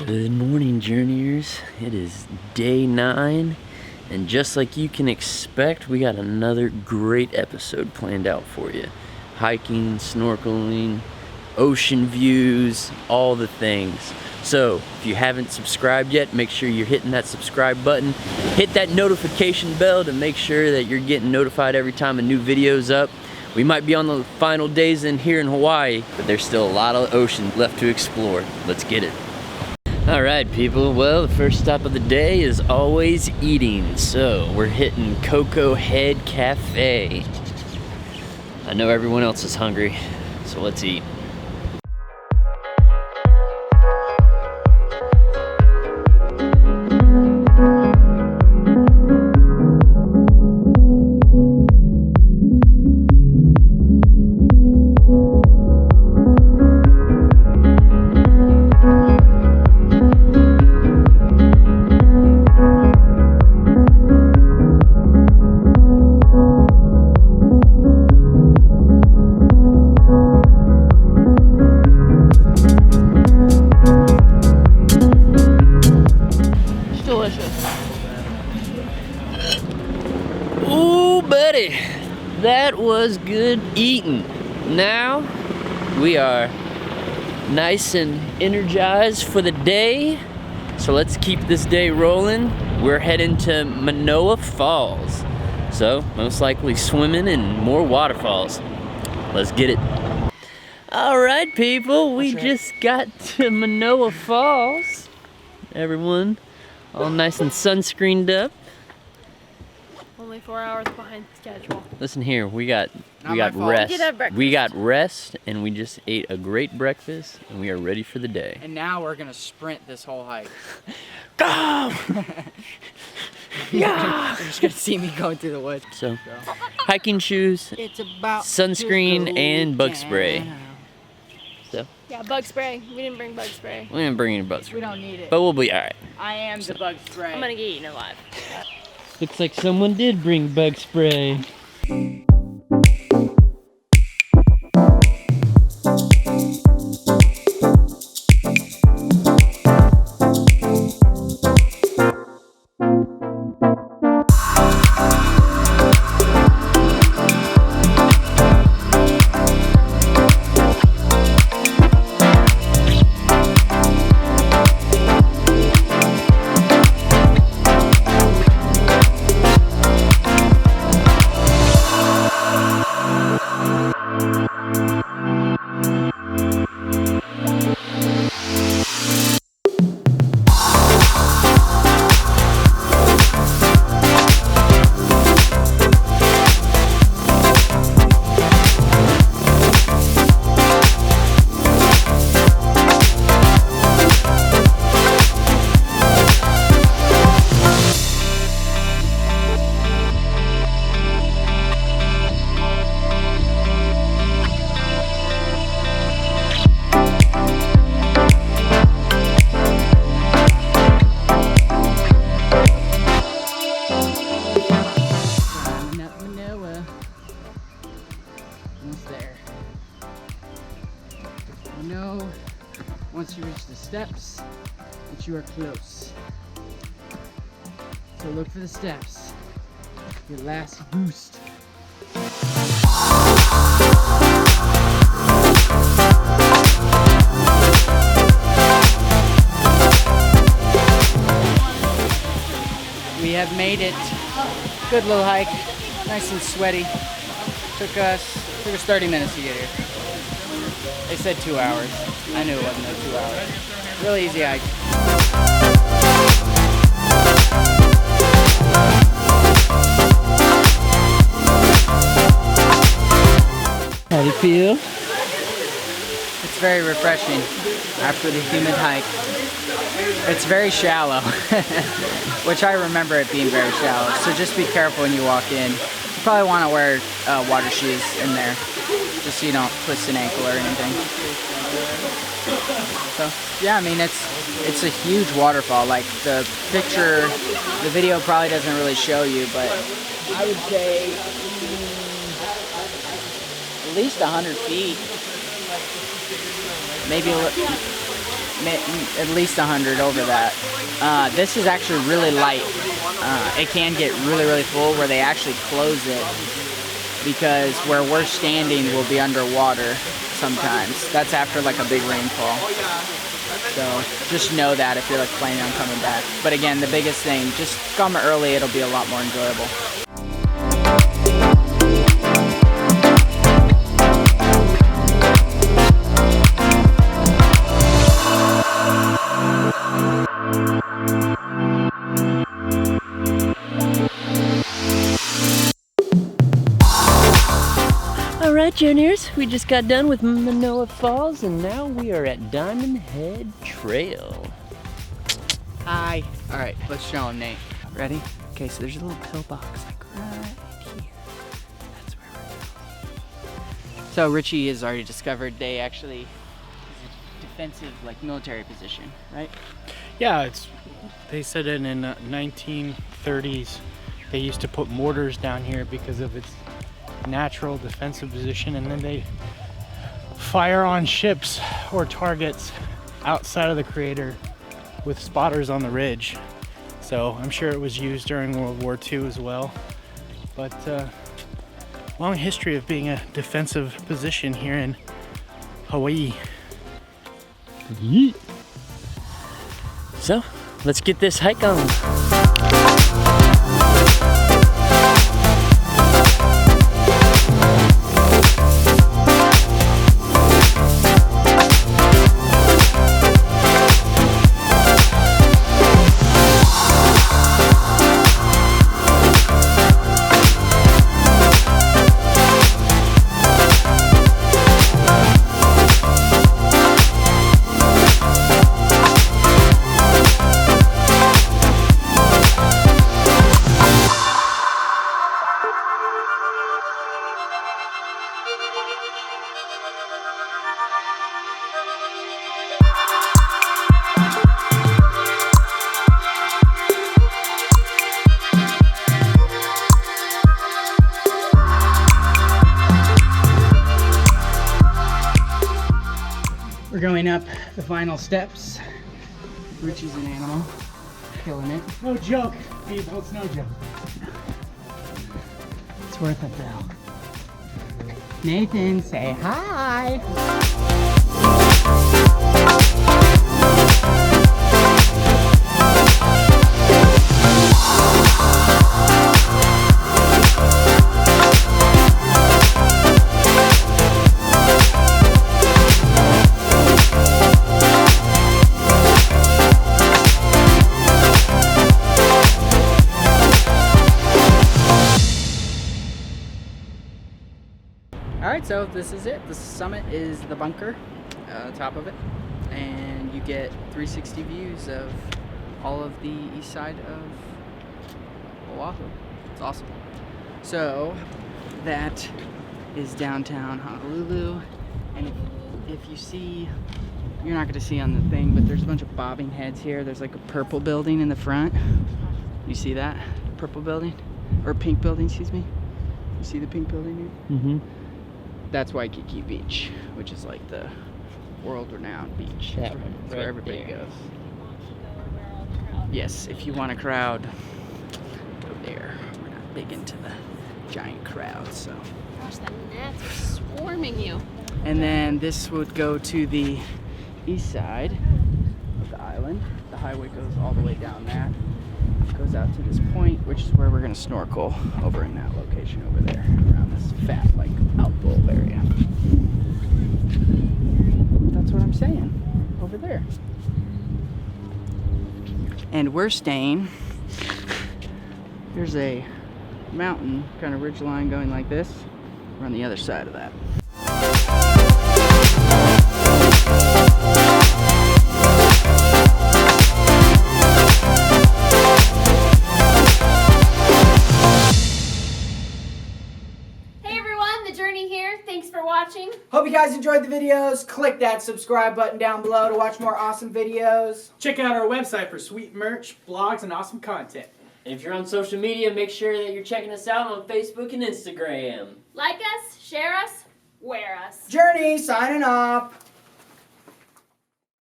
Good morning, journeyers. It is day 9, and just like you can expect, we got another great episode planned out for you. Hiking, snorkeling, ocean views, all the things. So, if you haven't subscribed yet, make sure you're hitting that subscribe button. Hit that notification bell to make sure that you're getting notified every time a new video's up. We might be on the final days in here in Hawaii, but there's still a lot of ocean left to explore. Let's get it. Alright people, well, the first stop of the day is always eating. So we're hitting Coco Head Cafe. I know everyone else is hungry, so let's eat. Ooh, buddy, that was good eating. Now we are nice and energized for the day, so let's keep this day rolling. We're heading to Manoa Falls, so most likely swimming and more waterfalls. Let's get it. All right, people, we just got to Manoa Falls. Everyone all nice and sunscreened up. Only 4 hours behind schedule. Listen here, we got rest. We got rest, and we just ate a great breakfast, and we are ready for the day. And now we're gonna sprint this whole hike. Go! Yeah! You're just gonna see me going through the woods. So, hiking shoes, it's about sunscreen, and bug spray. So. Yeah, bug spray. We didn't bring bug spray. We didn't bring any bug spray. We don't need it. But we'll be alright. I am the bug spray. I'm gonna get eaten alive. Looks like someone did bring bug spray. Once you reach the steps, that you are close. So look for the steps. Your last boost. We have made it. Good little hike. Nice and sweaty. Took us 30 minutes to get here. They said 2 hours. I knew it wasn't no 2 hours. Really easy hike. How do you feel? It's very refreshing after the humid hike. It's very shallow, which I remember it being very shallow. So just be careful when you walk in. You probably want to wear water shoes in there, just so you don't twist an ankle or anything. So yeah, I mean it's a huge waterfall. Like the video probably doesn't really show you, but I would say at least 100 feet. Maybe at least 100 over that. This is actually really light. It can get really, really full where they actually close it because where we're standing will be underwater sometimes. That's after like a big rainfall. So just know that if you're like planning on coming back. But again, the biggest thing, just come early, it'll be a lot more enjoyable. Alright, Journeyers, we just got done with Manoa Falls and now we are at Diamond Head Trail. Hi. Alright, let's show them, Nate. Ready? Okay, so there's a little pillbox like right here. That's where we're going. So Richie has already discovered they actually is a defensive like military position, right? Yeah, they said it in 1930s. They used to put mortars down here because of its natural defensive position, and then they fire on ships or targets outside of the crater with spotters on the ridge. So I'm sure it was used during World War II as well. But long history of being a defensive position here in Hawaii. Yeet. So, let's get this hike on. We're going up the final steps. Richie's an animal, killing it. No joke, people, it's no joke. It's worth it though. Nathan, say hi. Alright, so this is it. The summit is the bunker, top of it, and you get 360 views of all of the east side of Oahu. It's awesome. So that is downtown Honolulu, and if you see, you're not going to see on the thing, but there's a bunch of bobbing heads here. There's like a purple building in the front. You see that? Purple building? Or pink building, excuse me. You see the pink building here? Mm-hmm. That's Waikiki Beach, which is like the world-renowned beach. That That's one, where right everybody there. goes. Yes, if you want a crowd, go there. We're not big into the giant crowds, so. Gosh, the gnats are swarming you. And then this would go to the east side of the island. The highway goes all the way down that. Goes out to this point, which is where we're gonna snorkel over in that location over there, around this fat, like, outbowl area. That's what I'm saying, over there. And we're staying, there's a mountain, kind of ridge line going like this. We're on the other side of that. Watching. Hope you guys enjoyed the videos. Click that subscribe button down below to watch more awesome videos. Check out our website for sweet merch, blogs, and awesome content. If you're on social media, make sure that you're checking us out on Facebook and Instagram. Like us, share us, wear us. Journey signing off.